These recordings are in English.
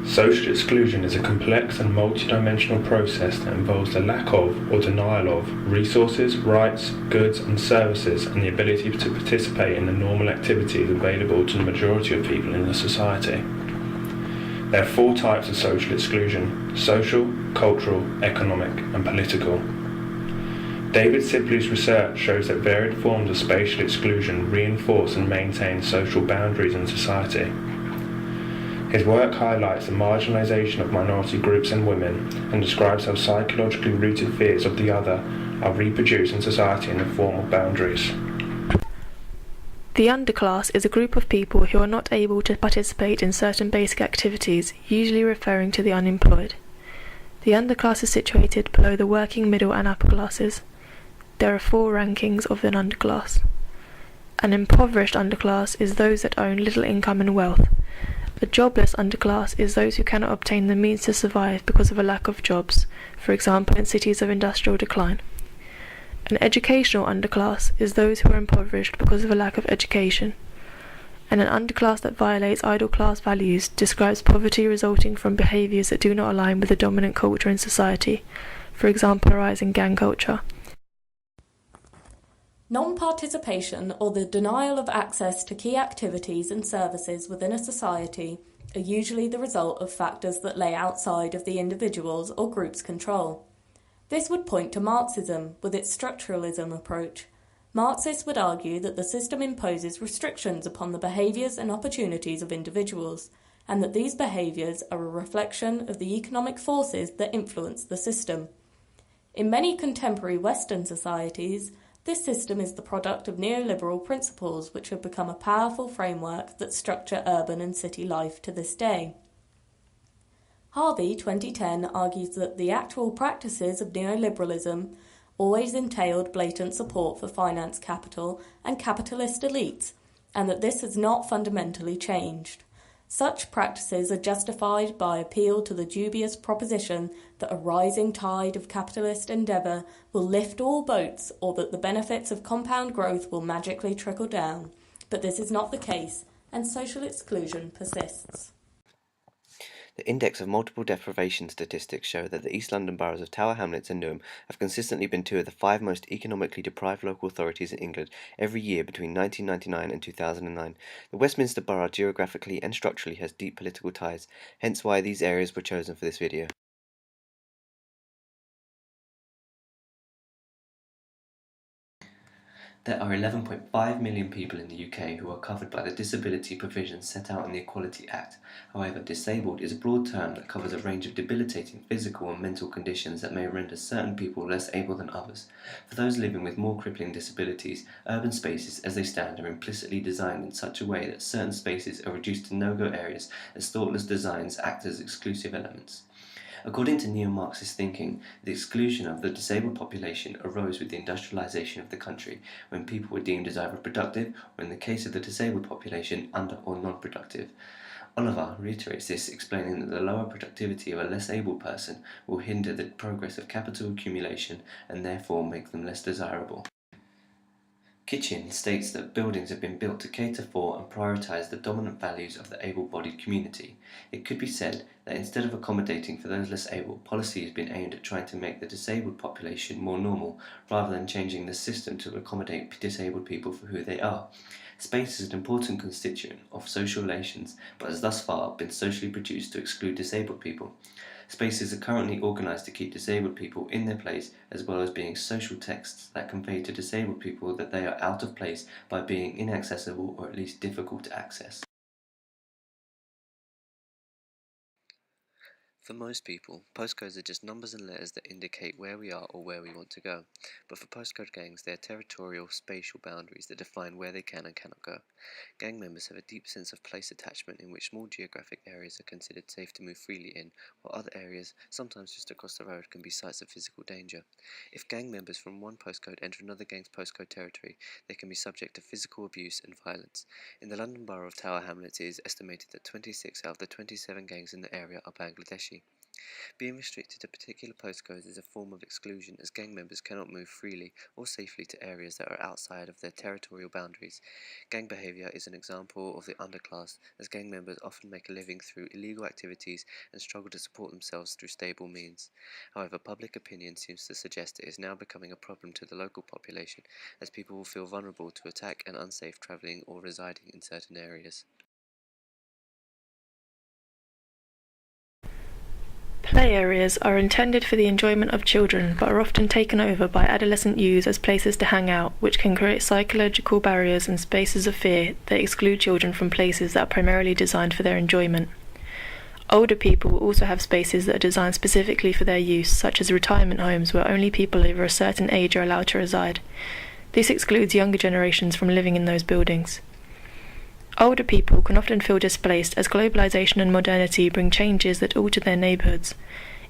Social exclusion is a complex and multidimensional process that involves the lack of or denial of resources, rights, goods and services and the ability to participate in the normal activities available to the majority of people in a society. There are 4 types of social exclusion: social, cultural, economic and political. David Sibley's research shows that varied forms of spatial exclusion reinforce and maintain social boundaries in society. His work highlights the marginalisation of minority groups and women and describes how psychologically rooted fears of the other are reproduced in society in the form of boundaries. The underclass is a group of people who are not able to participate in certain basic activities, usually referring to the unemployed. The underclass is situated below the working, middle and upper classes. There are 4 rankings of an underclass. An impoverished underclass is those that own little income and wealth. A jobless underclass is those who cannot obtain the means to survive because of a lack of jobs, for example in cities of industrial decline. An educational underclass is those who are impoverished because of a lack of education. And an underclass that violates idle class values describes poverty resulting from behaviours that do not align with the dominant culture in society, for example a rise in gang culture. Non-participation or the denial of access to key activities and services within a society are usually the result of factors that lay outside of the individual's or group's control. This would point to Marxism with its structuralism approach. Marxists would argue that the system imposes restrictions upon the behaviours and opportunities of individuals, and that these behaviours are a reflection of the economic forces that influence the system. In many contemporary Western societies, this system is the product of neoliberal principles which have become a powerful framework that structure urban and city life to this day. Harvey, 2010, argues that the actual practices of neoliberalism always entailed blatant support for finance capital and capitalist elites, and that this has not fundamentally changed. Such practices are justified by appeal to the dubious proposition that a rising tide of capitalist endeavour will lift all boats, or that the benefits of compound growth will magically trickle down. But this is not the case, and social exclusion persists. The index of multiple deprivation statistics show that the East London boroughs of Tower Hamlets and Newham have consistently been 2 of the 5 most economically deprived local authorities in England every year between 1999 and 2009. The Westminster borough geographically and structurally has deep political ties, hence why these areas were chosen for this video. There are 11.5 million people in the UK who are covered by the disability provisions set out in the Equality Act. However, disabled is a broad term that covers a range of debilitating physical and mental conditions that may render certain people less able than others. For those living with more crippling disabilities, urban spaces as they stand are implicitly designed in such a way that certain spaces are reduced to no-go areas as thoughtless designs act as exclusive elements. According to neo-Marxist thinking, the exclusion of the disabled population arose with the industrialization of the country, when people were deemed as either productive, or in the case of the disabled population, under or non-productive. Oliver reiterates this, explaining that the lower productivity of a less able person will hinder the progress of capital accumulation and therefore make them less desirable. Kitchen states that buildings have been built to cater for and prioritise the dominant values of the able-bodied community. It could be said that instead of accommodating for those less able, policy has been aimed at trying to make the disabled population more normal, rather than changing the system to accommodate disabled people for who they are. Space is an important constituent of social relations, but has thus far been socially produced to exclude disabled people. Spaces are currently organised to keep disabled people in their place, as well as being social texts that convey to disabled people that they are out of place by being inaccessible or at least difficult to access. For most people, postcodes are just numbers and letters that indicate where we are or where we want to go. But for postcode gangs, they are territorial, spatial boundaries that define where they can and cannot go. Gang members have a deep sense of place attachment in which small geographic areas are considered safe to move freely in, while other areas, sometimes just across the road, can be sites of physical danger. If gang members from one postcode enter another gang's postcode territory, they can be subject to physical abuse and violence. In the London borough of Tower Hamlets, it is estimated that 26 out of the 27 gangs in the area are Bangladeshi. Being restricted to particular postcodes is a form of exclusion, as gang members cannot move freely or safely to areas that are outside of their territorial boundaries. Gang behaviour is an example of the underclass, as gang members often make a living through illegal activities and struggle to support themselves through stable means. However, public opinion seems to suggest it is now becoming a problem to the local population, as people will feel vulnerable to attack and unsafe travelling or residing in certain areas. Play areas are intended for the enjoyment of children, but are often taken over by adolescent youths as places to hang out, which can create psychological barriers and spaces of fear that exclude children from places that are primarily designed for their enjoyment. Older people also have spaces that are designed specifically for their use, such as retirement homes where only people over a certain age are allowed to reside. This excludes younger generations from living in those buildings. Older people can often feel displaced as globalization and modernity bring changes that alter their neighborhoods.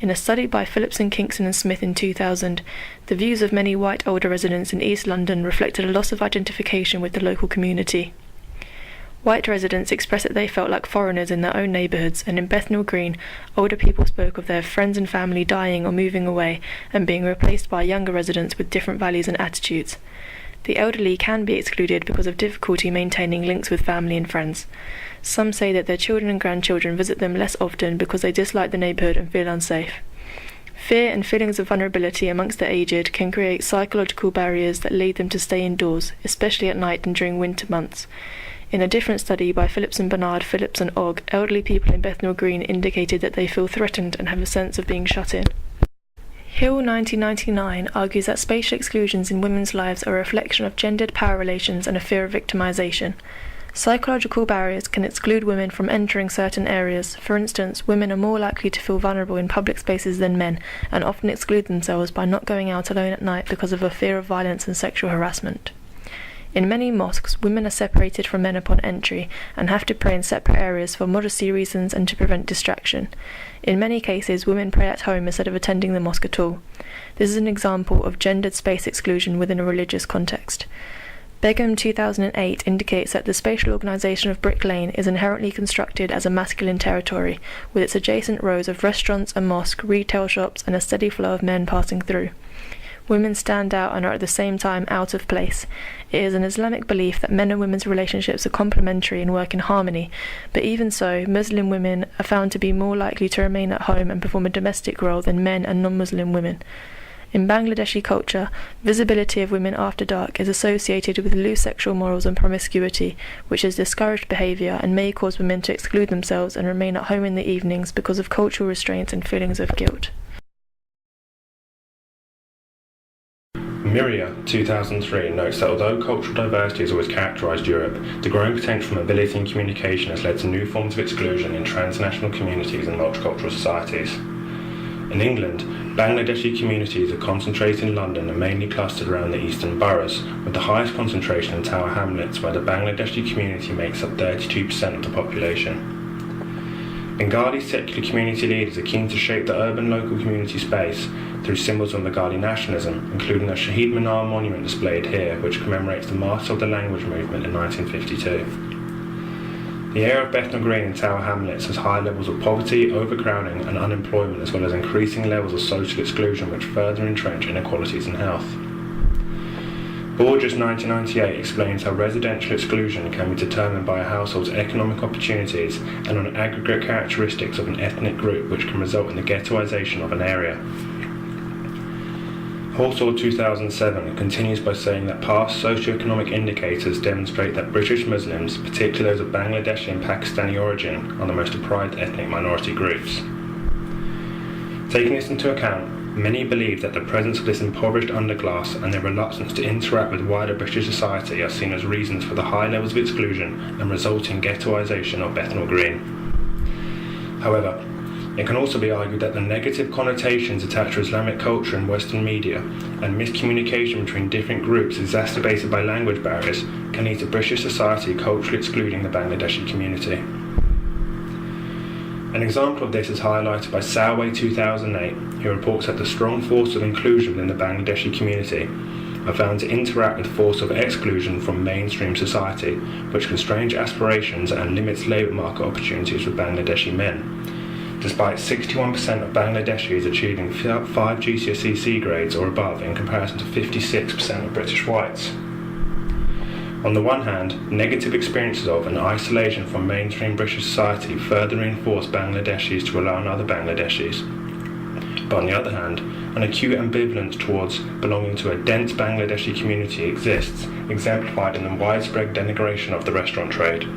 In a study by Phillipson, Kingston and Smith in 2000, the views of many white older residents in East London reflected a loss of identification with the local community. White residents expressed that they felt like foreigners in their own neighborhoods, and in Bethnal Green, older people spoke of their friends and family dying or moving away and being replaced by younger residents with different values and attitudes. The elderly can be excluded because of difficulty maintaining links with family and friends. Some say that their children and grandchildren visit them less often because they dislike the neighbourhood and feel unsafe. Fear and feelings of vulnerability amongst the aged can create psychological barriers that lead them to stay indoors, especially at night and during winter months. In a different study by Phillipson, Bernard, Phillips and Ogg, elderly people in Bethnal Green indicated that they feel threatened and have a sense of being shut in. Hill 1999 argues that spatial exclusions in women's lives are a reflection of gendered power relations and a fear of victimization. Psychological barriers can exclude women from entering certain areas. For instance, women are more likely to feel vulnerable in public spaces than men, and often exclude themselves by not going out alone at night because of a fear of violence and sexual harassment. In many mosques, women are separated from men upon entry and have to pray in separate areas for modesty reasons and to prevent distraction. In many cases, women pray at home instead of attending the mosque at all. This is an example of gendered space exclusion within a religious context. Begum 2008 indicates that the spatial organisation of Brick Lane is inherently constructed as a masculine territory, with its adjacent rows of restaurants, a mosque, retail shops and a steady flow of men passing through. Women stand out and are at the same time out of place. It is an Islamic belief that men and women's relationships are complementary and work in harmony, but even so, Muslim women are found to be more likely to remain at home and perform a domestic role than men and non-Muslim women. In Bangladeshi culture, visibility of women after dark is associated with loose sexual morals and promiscuity, which has discouraged behaviour and may cause women to exclude themselves and remain at home in the evenings because of cultural restraints and feelings of guilt. Miria, 2003, notes that although cultural diversity has always characterised Europe, the growing potential for mobility and communication has led to new forms of exclusion in transnational communities and multicultural societies. In England, Bangladeshi communities are concentrated in London and mainly clustered around the eastern boroughs, with the highest concentration in Tower Hamlets, where the Bangladeshi community makes up 32% of the population. Bengali secular community leaders are keen to shape the urban local community space through symbols of Bengali nationalism, including the Shahid Minar monument displayed here, which commemorates the martyrs of the language movement in 1952. The area of Bethnal Green and Tower Hamlets has high levels of poverty, overcrowding and unemployment, as well as increasing levels of social exclusion which further entrench inequalities in health. Borges 1998 explains how residential exclusion can be determined by a household's economic opportunities and on aggregate characteristics of an ethnic group, which can result in the ghettoisation of an area. Horsall 2007 continues by saying that past socio-economic indicators demonstrate that British Muslims, particularly those of Bangladeshi and Pakistani origin, are the most deprived ethnic minority groups. Taking this into account, many believe that the presence of this impoverished underclass and their reluctance to interact with wider British society are seen as reasons for the high levels of exclusion and resulting ghettoisation of Bethnal Green. However, it can also be argued that the negative connotations attached to Islamic culture in Western media and miscommunication between different groups exacerbated by language barriers can lead to British society culturally excluding the Bangladeshi community. An example of this is highlighted by Salway 2008, who reports that the strong force of inclusion within the Bangladeshi community are found to interact with force of exclusion from mainstream society, which constrains aspirations and limits labour market opportunities for Bangladeshi men. despite 61% of Bangladeshis achieving 5 GCSE grades or above in comparison to 56% of British whites. On the one hand, negative experiences of and isolation from mainstream British society further reinforce Bangladeshis to rely on other Bangladeshis. But on the other hand, an acute ambivalence towards belonging to a dense Bangladeshi community exists, exemplified in the widespread denigration of the restaurant trade.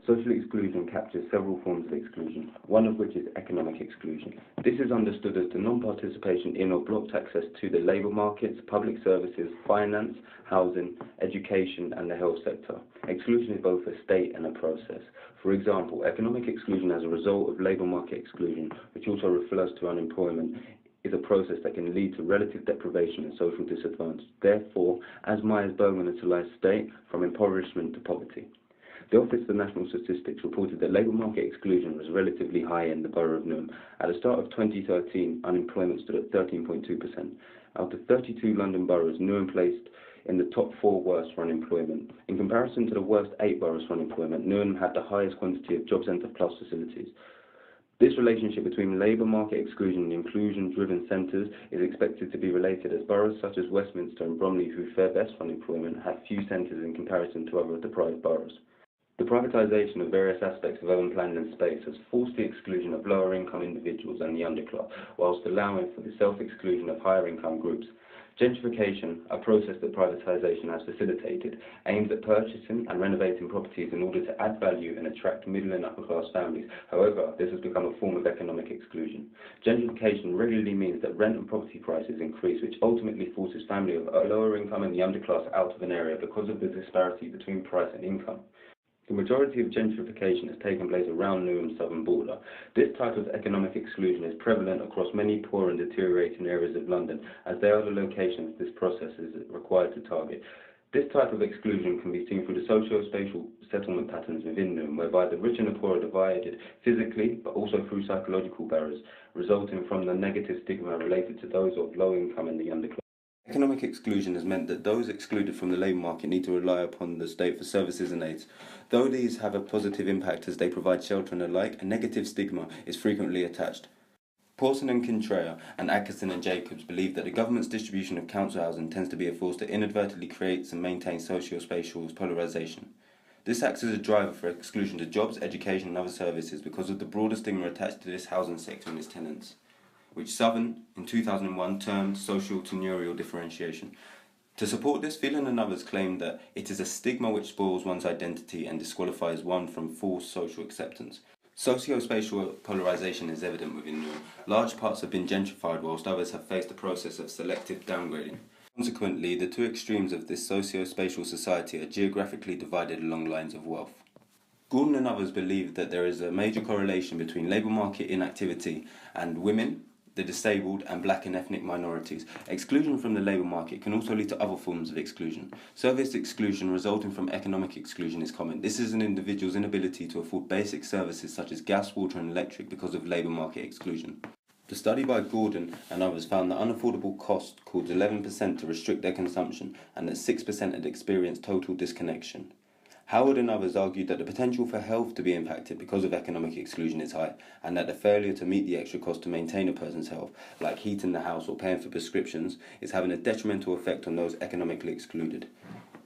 Social exclusion captures several forms of exclusion, one of which is economic exclusion. This is understood as the non-participation in or blocked access to the labour markets, public services, finance, housing, education and the health sector. Exclusion is both a state and a process. For example, economic exclusion as a result of labour market exclusion, which also refers to unemployment, is a process that can lead to relative deprivation and social disadvantage. Therefore, as Myers-Bergman analysed state, from impoverishment to poverty. The Office for National Statistics reported that labour market exclusion was relatively high in the borough of Newham. At the start of 2013, unemployment stood at 13.2%. Out of 32 London boroughs, Newham placed in the top 4 worst for unemployment. In comparison to the worst 8 boroughs for unemployment, Newham had the highest quantity of job centre plus facilities. This relationship between labour market exclusion and inclusion-driven centres is expected to be related, as boroughs such as Westminster and Bromley, who fare best for unemployment, have few centres in comparison to other deprived boroughs. The privatisation of various aspects of urban planning and space has forced the exclusion of lower income individuals and the underclass, whilst allowing for the self-exclusion of higher income groups. Gentrification, a process that privatisation has facilitated, aims at purchasing and renovating properties in order to add value and attract middle and upper class families. However, this has become a form of economic exclusion. Gentrification regularly means that rent and property prices increase, which ultimately forces families of lower income and the underclass out of an area because of the disparity between price and income. The majority of gentrification has taken place around Newham's southern border. This type of economic exclusion is prevalent across many poor and deteriorating areas of London, as they are the locations this process is required to target. This type of exclusion can be seen through the socio-spatial settlement patterns within Newham, whereby the rich and the poor are divided physically, but also through psychological barriers, resulting from the negative stigma related to those of low income and the underclass. Economic exclusion has meant that those excluded from the labour market need to rely upon the state for services and aids. Though these have a positive impact as they provide shelter and the like, a negative stigma is frequently attached. Pawson and Contreras and Atkinson and Jacobs believe that the government's distribution of council housing tends to be a force that inadvertently creates and maintains socio-spatial polarisation. This acts as a driver for exclusion to jobs, education and other services because of the broader stigma attached to this housing sector and its tenants, which Southern, in 2001, termed social tenurial differentiation. To support this, Phelan and others claim that it is a stigma which spoils one's identity and disqualifies one from full social acceptance. Socio-spatial polarisation is evident within Newham. Large parts have been gentrified whilst others have faced a process of selective downgrading. Consequently, the two extremes of this socio-spatial society are geographically divided along lines of wealth. Gordon and others believe that there is a major correlation between labour market inactivity and women, the disabled and black and ethnic minorities. Exclusion from the labour market can also lead to other forms of exclusion. Service exclusion resulting from economic exclusion is common. This is an individual's inability to afford basic services such as gas, water and electric because of labour market exclusion. The study by Gordon and others found that unaffordable cost caused 11% to restrict their consumption and that 6% had experienced total disconnection. Howard and others argued that the potential for health to be impacted because of economic exclusion is high, and that the failure to meet the extra cost to maintain a person's health, like heating the house or paying for prescriptions, is having a detrimental effect on those economically excluded.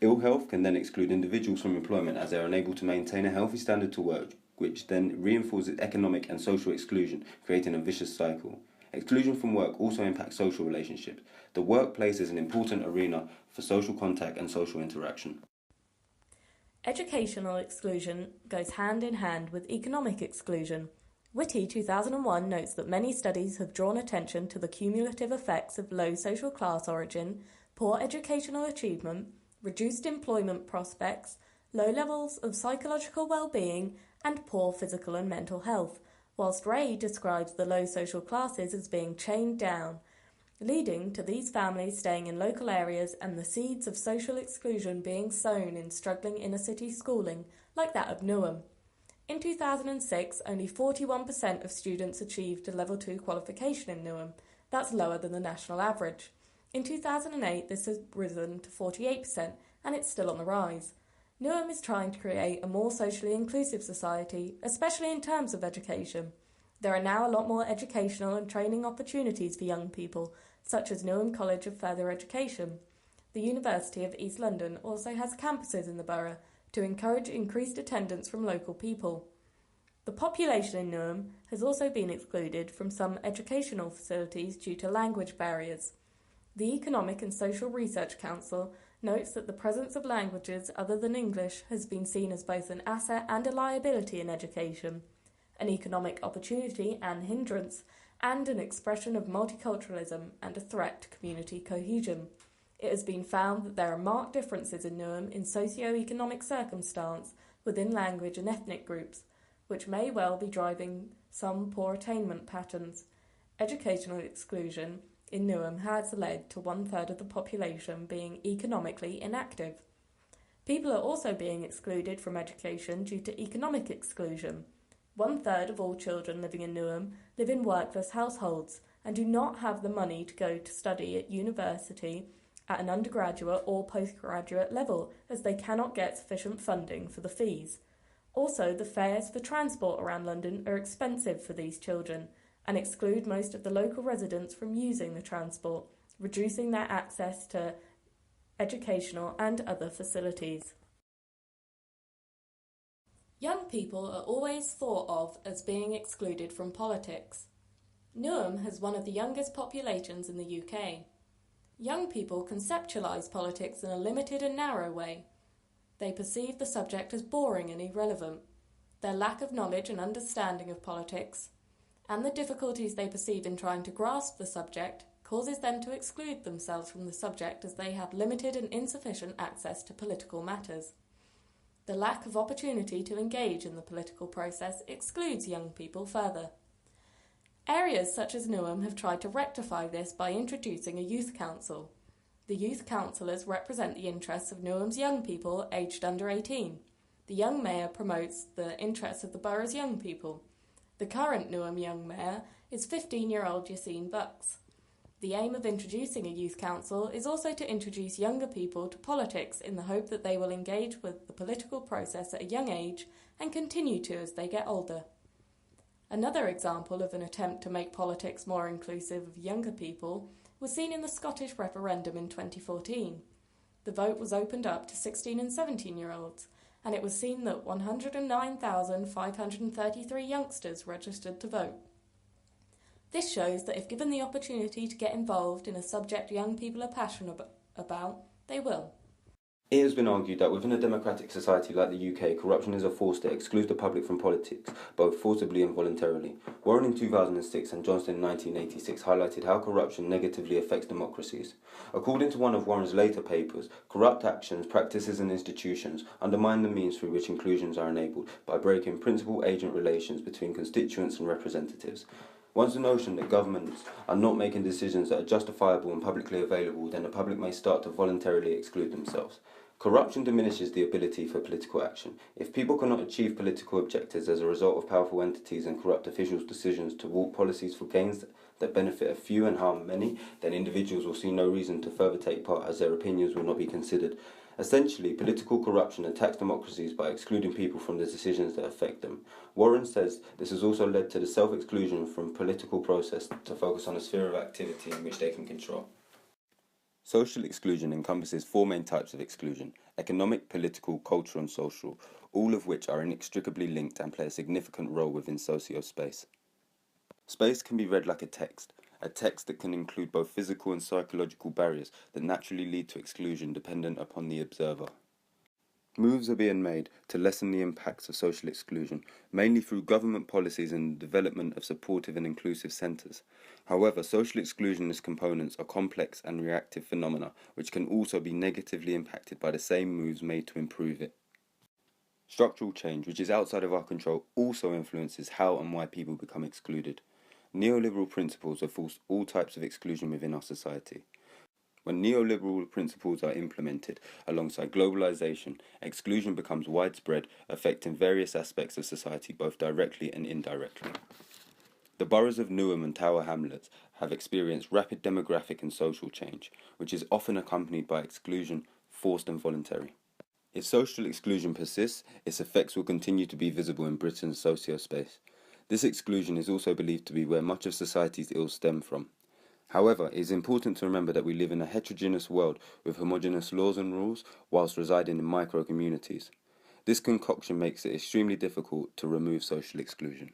Ill health can then exclude individuals from employment as they are unable to maintain a healthy standard to work, which then reinforces economic and social exclusion, creating a vicious cycle. Exclusion from work also impacts social relationships. The workplace is an important arena for social contact and social interaction. Educational exclusion goes hand in hand with economic exclusion. Whitty 2001 notes that many studies have drawn attention to the cumulative effects of low social class origin, poor educational achievement, reduced employment prospects, low levels of psychological well-being, and poor physical and mental health, whilst Ray describes the low social classes as being chained down, leading to these families staying in local areas and the seeds of social exclusion being sown in struggling inner-city schooling, like that of Newham. In 2006, only 41% of students achieved a Level 2 qualification in Newham. That's lower than the national average. In 2008, this has risen to 48%, and it's still on the rise. Newham is trying to create a more socially inclusive society, especially in terms of education. There are now a lot more educational and training opportunities for young people, such as Newham College of Further Education. The University of East London also has campuses in the borough to encourage increased attendance from local people. The population in Newham has also been excluded from some educational facilities due to language barriers. The Economic and Social Research Council notes that the presence of languages other than English has been seen as both an asset and a liability in education, an economic opportunity and hindrance, and an expression of multiculturalism and a threat to community cohesion. It has been found that there are marked differences in Newham in socio-economic circumstance within language and ethnic groups, which may well be driving some poor attainment patterns. Educational exclusion in Newham has led to 1/3 of the population being economically inactive. People are also being excluded from education due to economic exclusion. 1/3 of all children living in Newham live in workless households and do not have the money to go to study at university at an undergraduate or postgraduate level, as they cannot get sufficient funding for the fees. Also, the fares for transport around London are expensive for these children and exclude most of the local residents from using the transport, reducing their access to educational and other facilities. Young people are always thought of as being excluded from politics. Newham has one of the youngest populations in the UK. Young people conceptualise politics in a limited and narrow way. They perceive the subject as boring and irrelevant. Their lack of knowledge and understanding of politics, and the difficulties they perceive in trying to grasp the subject, causes them to exclude themselves from the subject as they have limited and insufficient access to political matters. The lack of opportunity to engage in the political process excludes young people further. Areas such as Newham have tried to rectify this by introducing a youth council. The youth councillors represent the interests of Newham's young people aged under 18. The young mayor promotes the interests of the borough's young people. The current Newham young mayor is 15-year-old Yassine Bucks. The aim of introducing a youth council is also to introduce younger people to politics in the hope that they will engage with the political process at a young age and continue to as they get older. Another example of an attempt to make politics more inclusive of younger people was seen in the Scottish referendum in 2014. The vote was opened up to 16 and 17-year-olds, and it was seen that 109,533 youngsters registered to vote. This shows that if given the opportunity to get involved in a subject young people are passionate about, they will. It has been argued that within a democratic society like the UK, corruption is a force that excludes the public from politics, both forcibly and voluntarily. Warren in 2006 and Johnston in 1986 highlighted how corruption negatively affects democracies. According to one of Warren's later papers, corrupt actions, practices and institutions undermine the means through which inclusions are enabled by breaking principal-agent relations between constituents and representatives. Once the notion that governments are not making decisions that are justifiable and publicly available, then the public may start to voluntarily exclude themselves. Corruption diminishes the ability for political action. If people cannot achieve political objectives as a result of powerful entities and corrupt officials' decisions to warp policies for gains that benefit a few and harm many, then individuals will see no reason to further take part as their opinions will not be considered. Essentially, political corruption attacks democracies by excluding people from the decisions that affect them. Warren says this has also led to the self-exclusion from political process to focus on a sphere of activity in which they can control. Social exclusion encompasses four main types of exclusion: economic, political, cultural and social, all of which are inextricably linked and play a significant role within socio-space. Space can be read like a text that can include both physical and psychological barriers that naturally lead to exclusion dependent upon the observer. Moves are being made to lessen the impacts of social exclusion, mainly through government policies and the development of supportive and inclusive centres. However, social exclusionist components are complex and reactive phenomena, which can also be negatively impacted by the same moves made to improve it. Structural change, which is outside of our control, also influences how and why people become excluded. Neoliberal principles have forced all types of exclusion within our society. When neoliberal principles are implemented alongside globalization, exclusion becomes widespread, affecting various aspects of society both directly and indirectly. The boroughs of Newham and Tower Hamlets have experienced rapid demographic and social change, which is often accompanied by exclusion, forced and voluntary. If social exclusion persists, its effects will continue to be visible in Britain's socio-space. This exclusion is also believed to be where much of society's ills stem from. However, it is important to remember that we live in a heterogeneous world with homogeneous laws and rules whilst residing in micro-communities. This concoction makes it extremely difficult to remove social exclusion.